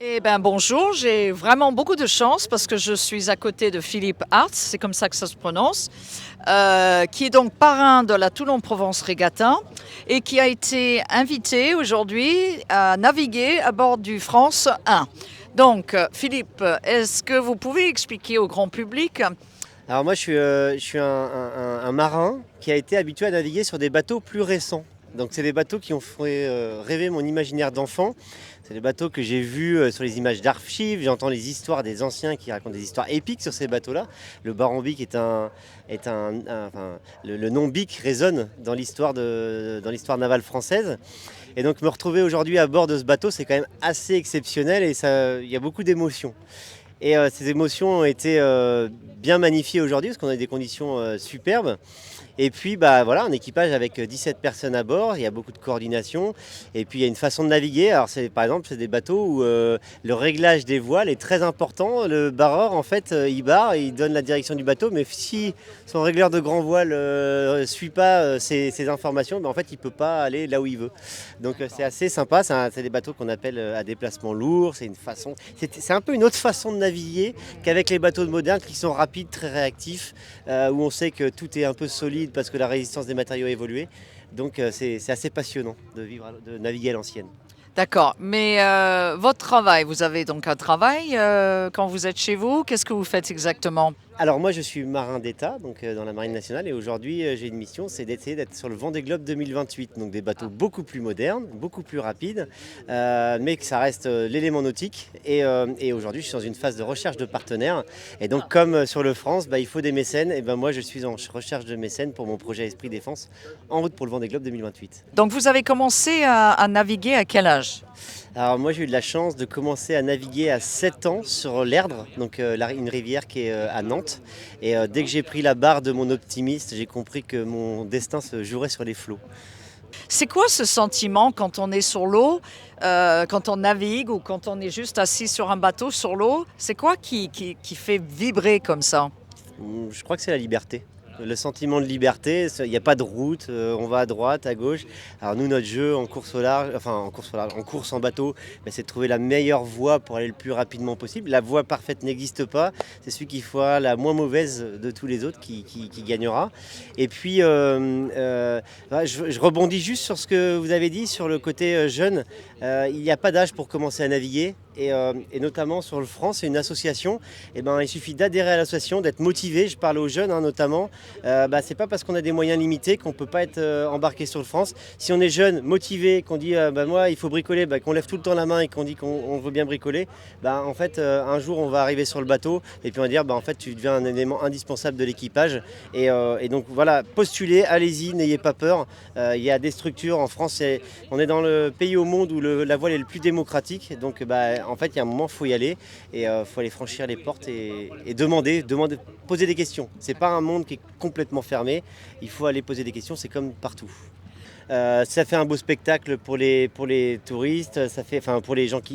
Eh ben bonjour, j'ai vraiment beaucoup de chance parce que je suis à côté de Philippe Hartz, c'est comme ça que ça se prononce, qui est donc parrain de la Toulon-Provence Régatta et qui a été invité aujourd'hui à naviguer à bord du France 1. Donc, Philippe, est-ce que vous pouvez expliquer au grand public? Alors moi je suis un marin qui a été habitué à naviguer sur des bateaux plus récents. Donc c'est des bateaux qui ont fait rêver mon imaginaire d'enfant. C'est des bateaux que j'ai vus sur les images d'archives. J'entends les histoires des anciens qui racontent des histoires épiques sur ces bateaux-là. Le Baron Bic enfin, le nom Bic résonne dans l'histoire navale française. Et donc me retrouver aujourd'hui à bord de ce bateau, c'est quand même assez exceptionnel et il y a beaucoup d'émotions. Et ces émotions ont été bien magnifiées aujourd'hui parce qu'on a des conditions superbes. Et puis bah voilà, un équipage avec 17 personnes à bord, il y a beaucoup de coordination. Et puis il y a une façon de naviguer. Alors par exemple, c'est des bateaux où le réglage des voiles est très important. Le barreur en fait, il barre, il donne la direction du bateau, mais si son régleur de grand voile suit pas ces informations, ben, en fait il peut pas aller là où il veut. Donc c'est assez sympa, c'est des bateaux qu'on appelle à déplacement lourd. C'est un peu une autre façon de naviguer qu'avec les bateaux modernes qui sont rapides, très réactifs, où on sait que tout est un peu solide parce que la résistance des matériaux a évolué. Donc c'est assez passionnant de naviguer à l'ancienne. D'accord, mais votre travail, vous avez donc un travail quand vous êtes chez vous, qu'est-ce que vous faites exactement? Alors moi je suis marin d'État donc dans la Marine nationale et aujourd'hui j'ai une mission, c'est d'essayer d'être sur le Vendée Globe 2028, donc des bateaux beaucoup plus modernes, beaucoup plus rapides, mais que ça reste l'élément nautique et aujourd'hui je suis dans une phase de recherche de partenaires et donc comme sur le France il faut des mécènes et ben moi je suis en recherche de mécènes pour mon projet Esprit Défense en route pour le Vendée Globe 2028. Donc vous avez commencé à naviguer à quel âge? Alors moi j'ai eu de la chance de commencer à naviguer à 7 ans sur l'Erdre, donc une rivière qui est à Nantes. Et dès que j'ai pris la barre de mon optimiste, j'ai compris que mon destin se jouerait sur les flots. C'est quoi ce sentiment quand on est sur l'eau, quand on navigue ou quand on est juste assis sur un bateau sur l'eau? C'est quoi qui fait vibrer comme ça? Je crois que c'est la liberté. Le sentiment de liberté, il n'y a pas de route, on va à droite, à gauche. Alors nous, notre jeu en course au large, enfin en course en bateau, c'est de trouver la meilleure voie pour aller le plus rapidement possible. La voie parfaite n'existe pas, c'est celui qui fera la moins mauvaise de tous les autres qui gagnera. Et puis, je rebondis juste sur ce que vous avez dit sur le côté jeune. Il n'y a pas d'âge pour commencer à naviguer. Et notamment sur le France, c'est une association. Et ben, il suffit d'adhérer à l'association, d'être motivé. Je parle aux jeunes notamment. C'est pas parce qu'on a des moyens limités qu'on peut pas être embarqué sur le France. Si on est jeune, motivé, qu'on dit moi il faut bricoler, qu'on lève tout le temps la main et qu'on dit qu'on veut bien bricoler, en fait un jour on va arriver sur le bateau et puis on va dire en fait tu deviens un élément indispensable de l'équipage. Et donc voilà, postulez, allez-y, n'ayez pas peur. Il y a des structures en France. On est dans le pays au monde où la voile est le plus démocratique. Donc en fait, il y a un moment, il faut y aller et il faut aller franchir les portes et demander, poser des questions. C'est pas un monde qui est complètement fermé. Il faut aller poser des questions, c'est comme partout. Ça fait un beau spectacle pour les touristes,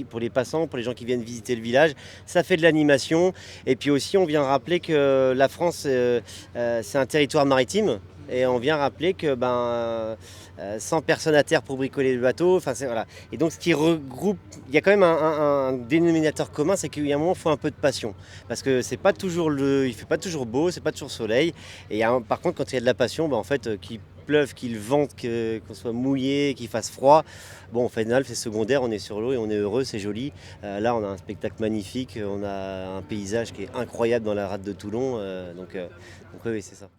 pour les passants, pour les gens qui viennent visiter le village. Ça fait de l'animation. Et puis aussi, on vient rappeler que la France, c'est un territoire maritime. Et on vient rappeler que 100 personnes à terre pour bricoler le bateau. Voilà. Et donc ce qui regroupe, il y a quand même un dénominateur commun, c'est qu'il y a un moment, il faut un peu de passion. Parce que c'est pas toujours il fait pas toujours beau, c'est pas toujours soleil. Et par contre, quand il y a de la passion, en fait, qu'il pleuve, qu'il vente, qu'on soit mouillé, qu'il fasse froid, au final c'est secondaire, on est sur l'eau et on est heureux, c'est joli. Là on a un spectacle magnifique, on a un paysage qui est incroyable dans la rade de Toulon. Donc oui, c'est ça.